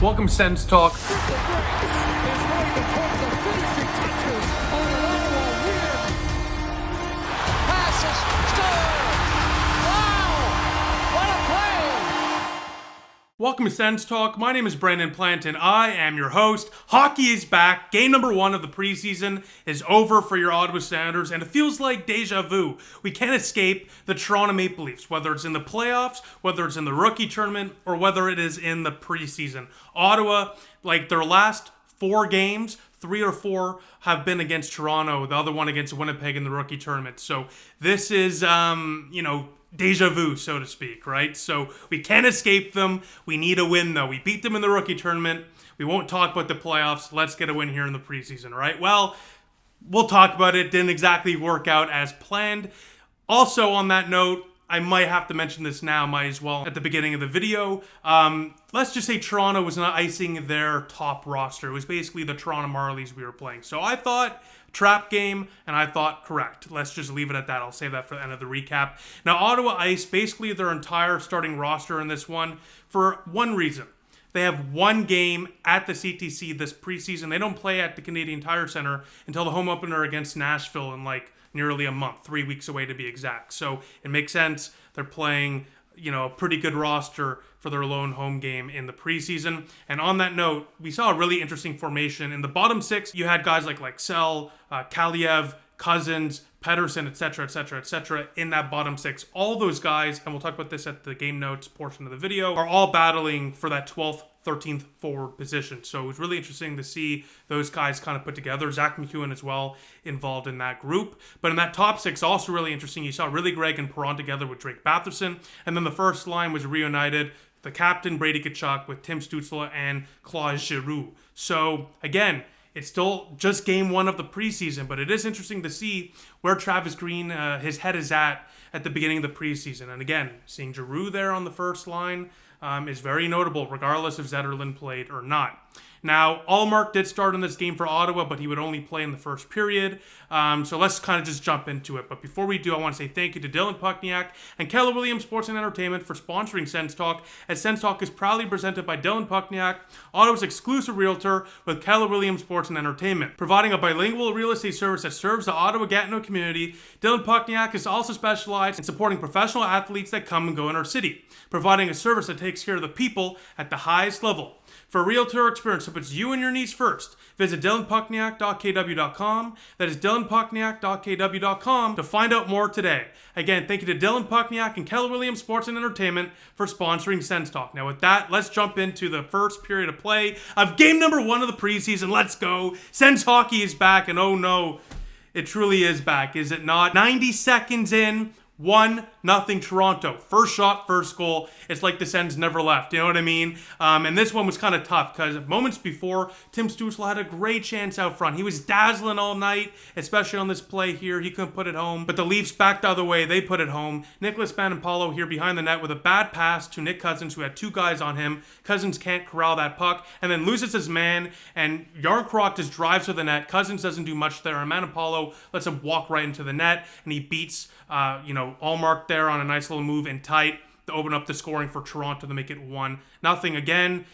Welcome to Sens Talk. Welcome to Sens Talk. My name is Brandon Plant and I am your host. Hockey is back. Game number 1 of the preseason is over for your Ottawa Senators, and it feels like deja vu. We can't escape the Toronto Maple Leafs, whether it's in the playoffs, whether it's in the rookie tournament, or whether it is in the preseason. Ottawa, like their last 4 games, 3 or 4 have been against Toronto, the other one against Winnipeg in the rookie tournament. So this is, deja vu, so to speak, right? So we can't escape them. We need a win, though. We beat them in the rookie tournament. We won't talk about the playoffs. Let's get a win here in the preseason, right? Well, we'll talk about it. Didn't exactly work out as planned. Also, on that note, I might have to mention this now, might as well, at the beginning of the video. Let's just say Toronto was not icing their top roster. It was basically the Toronto Marlies we were playing. So I thought trap game, and I thought correct. Let's just leave it at that. I'll save that for the end of the recap. Now, Ottawa iced basically their entire starting roster in this one for one reason. They have one game at the CTC this preseason. They don't play at the Canadian Tire Center until the home opener against Nashville in nearly a month, 3 weeks away to be exact. So it makes sense. They're playing, a pretty good roster for their lone home game in the preseason. And on that note, we saw a really interesting formation. In the bottom 6, you had guys like Sel, Kaliyev, Cousins, Pedersen, etc. in that bottom 6. All those guys, and we'll talk about this at the game notes portion of the video, are all battling for that 12th, 13th forward position. So it was really interesting to see those guys kind of put together. Zach McEwen as well involved in that group. But in that top 6, also really interesting. You saw Really Greg and Perron together with Drake Batherson. And then the first line was reunited. The captain, Brady Tkachuk, with Tim Stützle and Claude Giroux. So again, it's still just game 1 of the preseason, but it is interesting to see where Travis Green, his head is at the beginning of the preseason. And again, seeing Giroux there on the first line is very notable, regardless if Zetterlund played or not. Now, Allmark did start in this game for Ottawa, but he would only play in the first period. So let's kind of just jump into it. But before we do, I want to say thank you to Dylan Puckniak and Keller Williams Sports and Entertainment for sponsoring Sens Talk, as Sens Talk is proudly presented by Dylan Puckniak, Ottawa's exclusive realtor with Keller Williams Sports and Entertainment. Providing a bilingual real estate service that serves the Ottawa-Gatineau community, Dylan Puckniak is also specialized in supporting professional athletes that come and go in our city, providing a service that takes care of the people at the highest level. For a realtor experience that puts you and your needs first, visit dylanpuckniak.kw.com. That is dylanpuckniak.kw.com to find out more today. Again, thank you to Dylan Puckniak and Keller Williams Sports and Entertainment for sponsoring Sens Talk. Now with that, let's jump into the first period of play of game number 1 of the preseason. Let's go. Sens hockey is back, and oh no, it truly is back, is it not? 90 seconds in, 1-0 Toronto. First shot, first goal. It's like the Sens never left. You know what I mean? And this one was kind of tough because moments before, Tim Stützle had a great chance out front. He was dazzling all night, especially on this play here. He couldn't put it home. But the Leafs backed the other way. They put it home. Nicholas Manapalo here behind the net with a bad pass to Nick Cousins, who had 2 guys on him. Cousins can't corral that puck and then loses his man. And Yarncroc just drives to the net. Cousins doesn't do much there. And Manapalo lets him walk right into the net. And he beats, Allmark there on a nice little move in tight to open up the scoring for Toronto to make it 1-0. Again,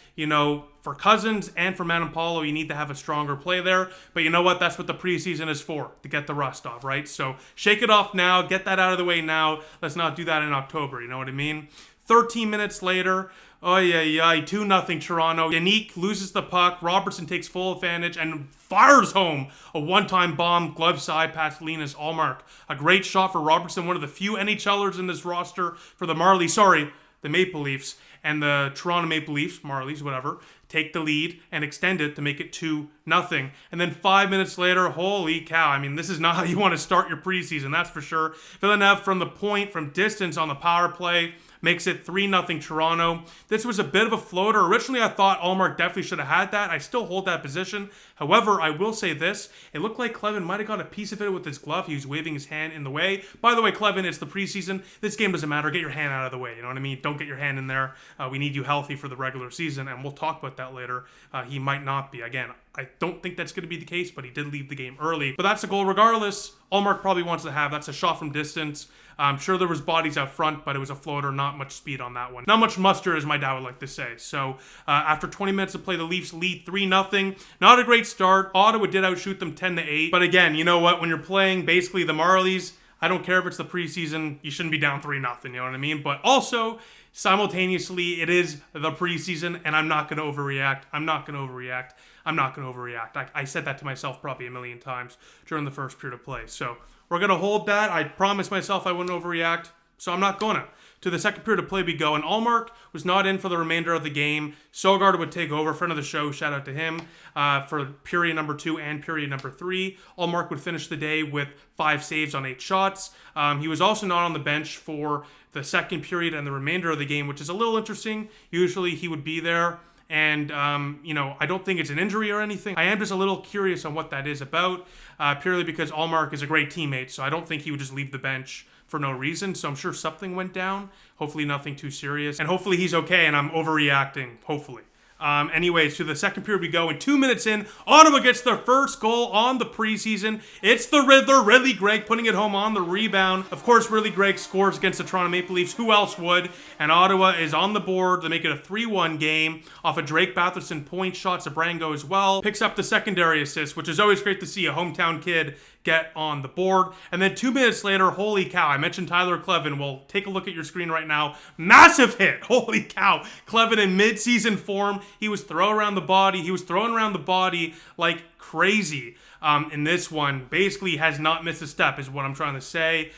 for Cousins and for Manapalo, you need to have a stronger play there. But you know what? That's what the preseason is for, to get the rust off, right? So shake it off now. Get that out of the way now. Let's not do that in October. You know what I mean? 13 minutes later, 2-0 Toronto. Yannick loses the puck. Robertson takes full advantage and fires home a one-time bomb, glove side past Linus Allmark. A great shot for Robertson, one of the few NHLers in this roster for the the Maple Leafs. And the Toronto Maple Leafs, Marlies, whatever, take the lead and extend it to make it 2-0. And then 5 minutes later, holy cow, this is not how you want to start your preseason, that's for sure. Villeneuve from the point, from distance on the power play, makes it 3-0 Toronto. This was a bit of a floater. Originally, I thought Allmark definitely should have had that. I still hold that position. However, I will say this. It looked like Clevin might have got a piece of it with his glove. He was waving his hand in the way. By the way, Clevin, it's the preseason. This game doesn't matter. Get your hand out of the way. You know what I mean? Don't get your hand in there. We need you healthy for the regular season, and we'll talk about that later. He might not be. Again, I don't think that's going to be the case, but he did leave the game early. But that's a goal regardless. Allmark probably wants to have. That's a shot from distance. I'm sure there was bodies out front, but it was a floater, not not much speed on that one. Not much muster, as my dad would like to say. So after 20 minutes of play, the Leafs lead 3-0. Not a great start. Ottawa did outshoot them 10-8. But again, you know what? When you're playing basically the Marlies, I don't care if it's the preseason, you shouldn't be down 3-0, you know what I mean? But also, simultaneously, it is the preseason, and I'm not going to overreact. I said that to myself probably a million times during the first period of play. So we're going to hold that. I promised myself I wouldn't overreact, so I'm not going to. To the second period of play we go, and Allmark was not in for the remainder of the game. Sogard would take over, friend of the show, shout out to him, for period number 2 and period number 3. Allmark would finish the day with 5 saves on 8 shots. He was also not on the bench for the second period and the remainder of the game, which is a little interesting. Usually he would be there. And, I don't think it's an injury or anything. I am just a little curious on what that is about, purely because Allmark is a great teammate, so I don't think he would just leave the bench for no reason. So I'm sure something went down. Hopefully nothing too serious. And hopefully he's okay and I'm overreacting. Hopefully. Anyways, to the second period we go, and 2 minutes in, Ottawa gets their first goal on the preseason. It's the Riddler, Ridley Gregg, putting it home on the rebound. Of course, Ridley Gregg scores against the Toronto Maple Leafs. Who else would? And Ottawa is on the board to make it a 3-1 game off a Drake Batherson point shot. Zabrango as well picks up the secondary assist, which is always great to see a hometown kid get on the board. And then 2 minutes later, holy cow, I mentioned Tyler Kleven. Well, take a look at your screen right now. Massive hit. Holy cow. Kleven in mid-season form. He was throwing around the body like crazy. In this one, basically has not missed a step is what I'm trying to say.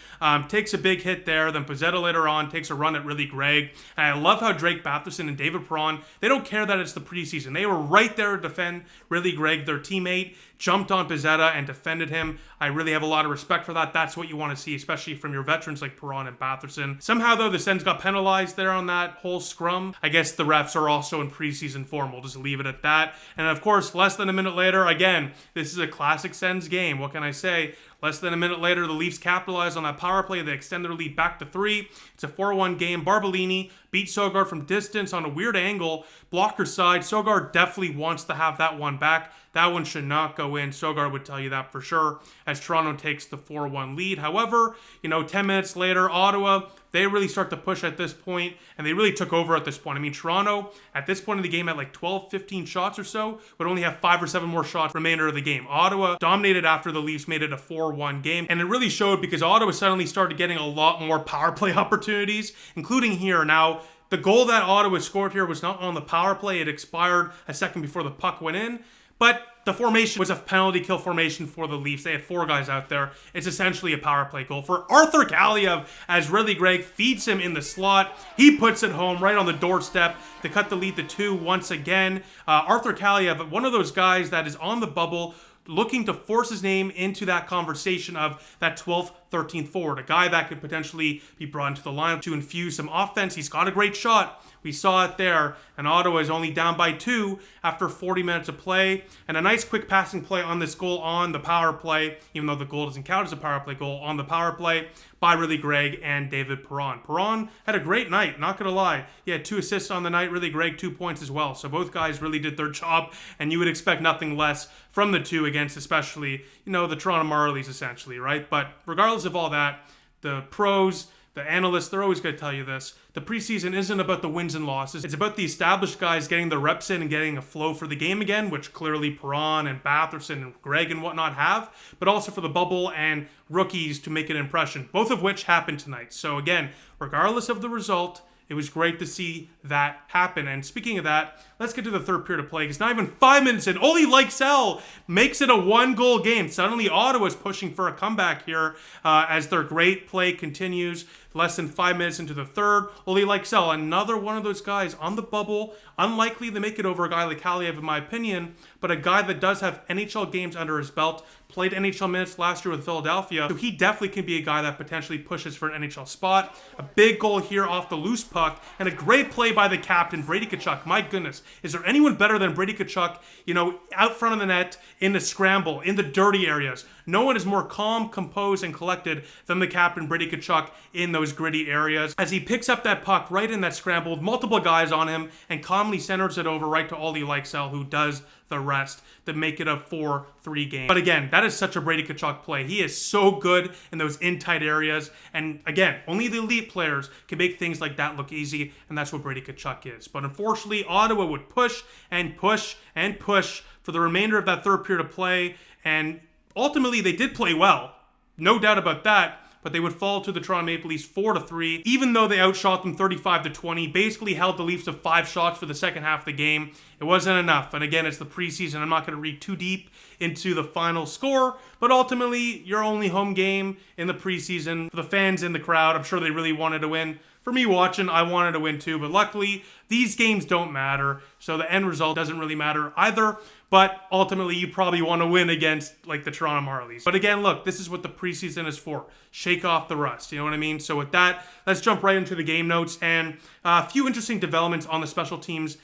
Takes a big hit there, then Pizzetta later on takes a run at Ridley Gregg. And I love how Drake Batherson and David Perron, they don't care that it's the preseason. They were right there to defend Ridley Gregg, their teammate, jumped on Pizzetta and defended him. I really have a lot of respect for that. That's what you want to see, especially from your veterans like Perron and Batherson. Somehow, though, the Sens got penalized there on that whole scrum. I guess the refs are also in preseason form. We'll just leave it at that. And of course, less than a minute later, again, this is a classic Sens game. What can I say? Less than a minute later, the Leafs capitalize on that power play. They extend their lead back to 3. It's a 4-1 game. Barbolini beat Sogard from distance on a weird angle. Blocker side. Sogard definitely wants to have that one back. That one should not go in. Sogard would tell you that for sure, as Toronto takes the 4-1 lead. However, 10 minutes later, Ottawa, they really start to push at this point, and they really took over at this point. I mean, Toronto, at this point in the game, at like 12, 15 shots or so, would only have 5 or 7 more shots remainder of the game. Ottawa dominated after the Leafs made it a 4-1 game, and it really showed because Ottawa suddenly started getting a lot more power play opportunities, including here. Now, the goal that Ottawa scored here was not on the power play. It expired a second before the puck went in. But the formation was a penalty kill formation for the Leafs. They had 4 guys out there. It's essentially a power play goal for Arthur Kaliyev as Ridley Gregg feeds him in the slot. He puts it home right on the doorstep to cut the lead to 2 once again. Arthur Kaliyev, one of those guys that is on the bubble, looking to force his name into that conversation of that 12th, 13th forward, a guy that could potentially be brought into the lineup to infuse some offense. He's got a great shot. We saw it there, and Ottawa is only down by 2 after 40 minutes of play. And a nice quick passing play on this goal on the power play, even though the goal doesn't count as a power play goal, on the power play by Ridley Gregg and David Perron. Perron had a great night, not going to lie. He had 2 assists on the night, Ridley Gregg 2 points as well. So both guys really did their job, and you would expect nothing less from the two against especially, the Toronto Marlies essentially, right? But regardless of all that, the pros, the analysts, they're always going to tell you this. The preseason isn't about the wins and losses. It's about the established guys getting their reps in and getting a flow for the game again, which clearly Perron and Batherson and Gregg and whatnot have, but also for the bubble and rookies to make an impression, both of which happened tonight. So again, regardless of the result, it was great to see that happen. And speaking of that, let's get to the third period of play. Because not even 5 minutes in, Oli Lykesell makes it a 1-goal game. Suddenly, Ottawa's pushing for a comeback here as their great play continues. Less than 5 minutes into the third, Oli Lykesell, another one of those guys on the bubble. Unlikely to make it over a guy like Kaliyev, in my opinion, but a guy that does have NHL games under his belt. Played NHL minutes last year with Philadelphia, so he definitely can be a guy that potentially pushes for an NHL spot. A big goal here off the loose puck, and a great play by the captain, Brady Tkachuk. My goodness, is there anyone better than Brady Tkachuk, out front of the net, in the scramble, in the dirty areas? No one is more calm, composed, and collected than the captain, Brady Tkachuk, in those gritty areas as he picks up that puck right in that scramble with multiple guys on him and calmly centers it over right to Olli Lykesell, who does the rest to make it a 4-3 game. But again, that is such a Brady Tkachuk play. He is so good in those in-tight areas. And again, only the elite players can make things like that look easy, and that's what Brady Tkachuk is. But unfortunately, Ottawa would push and push and push for the remainder of that third period of play, and ultimately they did play well. No doubt about that. But they would fall to the Toronto Maple Leafs 4-3, even though they outshot them 35-20, basically held the Leafs to 5 shots for the second half of the game. It wasn't enough. And again, it's the preseason. I'm not going to read too deep into the final score, but ultimately, your only home game in the preseason. For the fans in the crowd, I'm sure they really wanted to win. For me watching, I wanted to win too, but luckily, these games don't matter, so the end result doesn't really matter either. But ultimately, you probably want to win against like the Toronto Marlies. But again, look, this is what the preseason is for. Shake off the rust, you know what I mean? So with that, let's jump right into the game notes and a few interesting developments on the special teams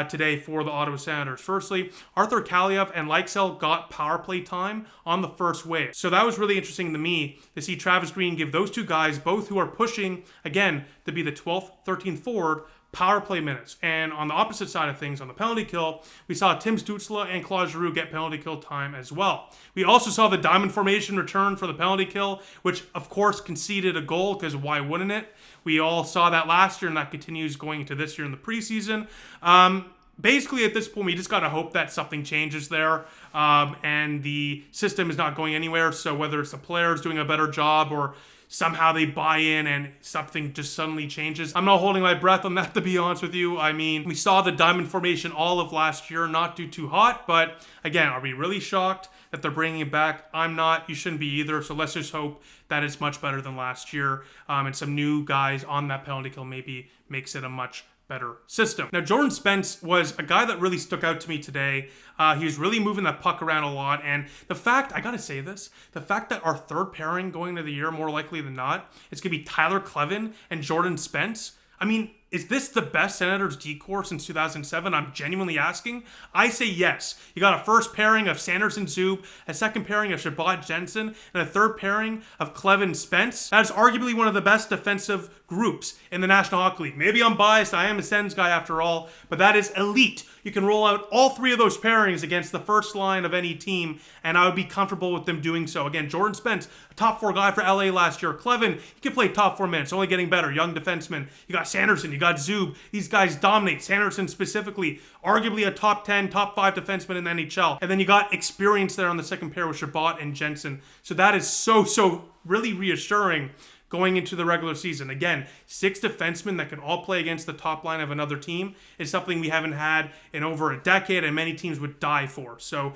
today for the Ottawa Senators. Firstly, Arthur Kaliyev and Lykesell got power play time on the first wave. So that was really interesting to me to see Travis Green give those two guys, both who are pushing, again, to be the 12th, 13th forward, power play minutes. And on the opposite side of things, on the penalty kill, we saw Tim Stützle and Claude Giroux get penalty kill time as well. We also saw the diamond formation return for the penalty kill, which of course conceded a goal, because why wouldn't it? We all saw that last year, and that continues going into this year in the preseason. Basically, at this point, we just got to hope that something changes there, and the system is not going anywhere. So whether it's the players doing a better job or somehow they buy in and something just suddenly changes, I'm not holding my breath on that, to be honest with you. I mean, we saw the diamond formation all of last year not do too hot, but again, are we really shocked that they're bringing it back? I'm not. You shouldn't be either. So let's just hope that it's much better than last year, and some new guys on that penalty kill maybe makes it a much better system. Now, Jordan Spence was a guy that really stuck out to me today. He was really moving that puck around a lot. And the fact, I got to say this, the fact that our third pairing going into the year, more likely than not, it's going to be Tyler Kleven and Jordan Spence. I mean, is this the best Senators D-core since 2007? I'm genuinely asking. I say yes. You got a first pairing of Sanders and Zub, a second pairing of Shabbat Jensen, and a third pairing of Kleven Spence. That is arguably one of the best defensive groups in the National Hockey League. Maybe I'm biased. I am a Sens guy after all, but that is elite. You can roll out all three of those pairings against the first line of any team, and I would be comfortable with them doing so. Again, Jordan Spence, a top 4 guy for LA last year. Kleven, he can play top 4 minutes, only getting better. Young defenseman. You got Sanderson, you got Zub. These guys dominate. Sanderson specifically, arguably a top 10, top 5 defenseman in the NHL. And then you got experience there on the second pair with Shabbat and Jensen. So that is so really reassuring going into the regular season. Again, 6 defensemen that can all play against the top line of another team is something we haven't had in over a decade, and many teams would die for. So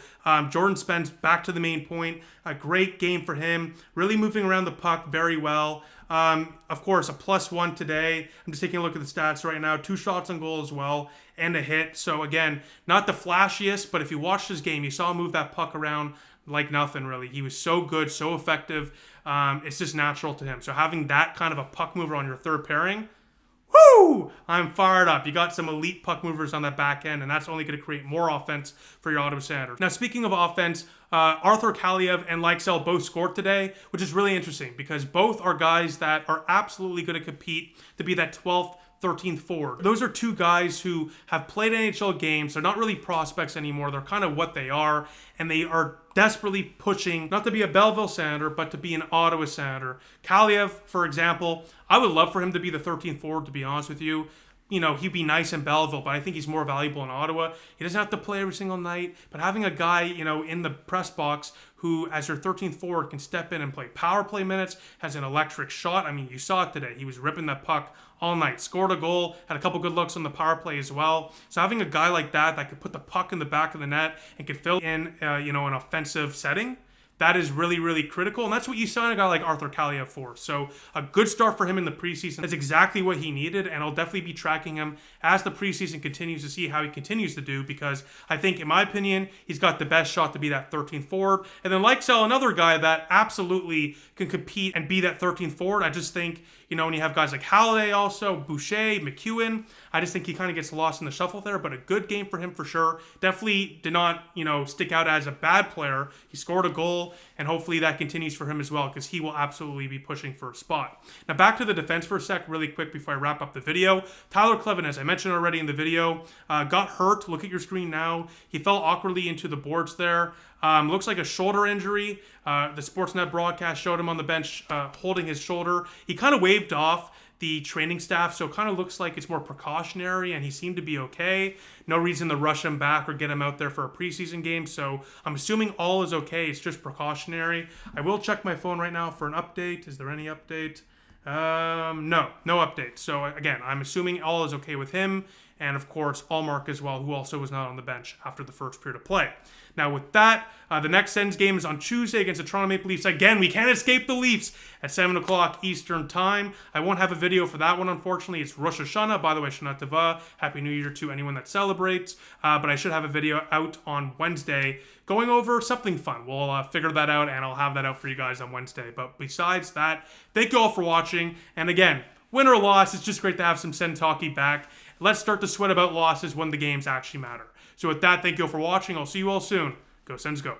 Jordan Spence, back to the main point, a great game for him, really moving around the puck very well. Of course, a +1 today. I'm just taking a look at the stats right now. 2 shots on goal as well, and a hit. So again, not the flashiest, but if you watched his game, you saw him move that puck around like nothing, really. He was so good, so effective. It's just natural to him. So having that kind of a puck mover on your third pairing, whoo! I'm fired up. You got some elite puck movers on that back end, and that's only going to create more offense for your Ottawa Senators. Now, speaking of offense, Arthur Kaliyev and Lykesell both scored today, which is really interesting because both are guys that are absolutely going to compete to be that 12th, 13th forward. Those are 2 guys who have played NHL games. They're not really prospects anymore. They're kind of what they are, and they are desperately pushing not to be a Belleville Senator, but to be an Ottawa Senator. Kaliyev, for example, I would love for him to be the 13th forward, to be honest with you. You know, he'd be nice in Belleville, but I think he's more valuable in Ottawa. He doesn't have to play every single night, but having a guy, you know, in the press box who, as your 13th forward, can step in and play power play minutes, has an electric shot. I mean, you saw it today. He was ripping that puck all night. Scored a goal, had a couple good looks on the power play as well. So having a guy like that could put the puck in the back of the net and could fill in, an offensive setting, that is really, really critical. And that's what you sign a guy like Arthur Kaliyev for. So a good start for him in the preseason. That's exactly what he needed. And I'll definitely be tracking him as the preseason continues to see how he continues to do. Because I think, in my opinion, he's got the best shot to be that 13th forward. And then Lykesell, another guy that absolutely can compete and be that 13th forward. I just think, when you have guys like Halliday also, Boucher, McEwen, I just think he kind of gets lost in the shuffle there. But a good game for him for sure. Definitely did not, stick out as a bad player. He scored a goal. goal, and hopefully that continues for him as well, because he will absolutely be pushing for a spot. Now back to the defense for a sec, really quick before I wrap up the video. Tyler Kleven, as I mentioned already in the video, got hurt. Look at your screen now. He fell awkwardly into the boards there. Looks like a shoulder injury. The Sportsnet broadcast showed him on the bench holding his shoulder. He kind of waved off the training staff, so it kind of looks like it's more precautionary, and he seemed to be okay. No reason to rush him back or get him out there for a preseason game, so I'm assuming all is okay. It's just precautionary. I will check my phone right now for an update. Is there any update? No update. So again, I'm assuming all is okay with him, and of course Allmark as well, who also was not on the bench after the first period of play. Now with that, the next Sens game is on Tuesday against the Toronto Maple Leafs. Again, we can't escape the Leafs at 7 o'clock Eastern Time. I won't have a video for that one, unfortunately. It's Rosh Hashanah. By the way, Shana Tova. Happy New Year to anyone that celebrates. But I should have a video out on Wednesday going over something fun. We'll figure that out, and I'll have that out for you guys on Wednesday. But besides that, thank you all for watching. And again, win or loss, it's just great to have some Sens hockey back. Let's start to sweat about losses when the games actually matter. So with that, thank you all for watching. I'll see you all soon. Go Sens, go.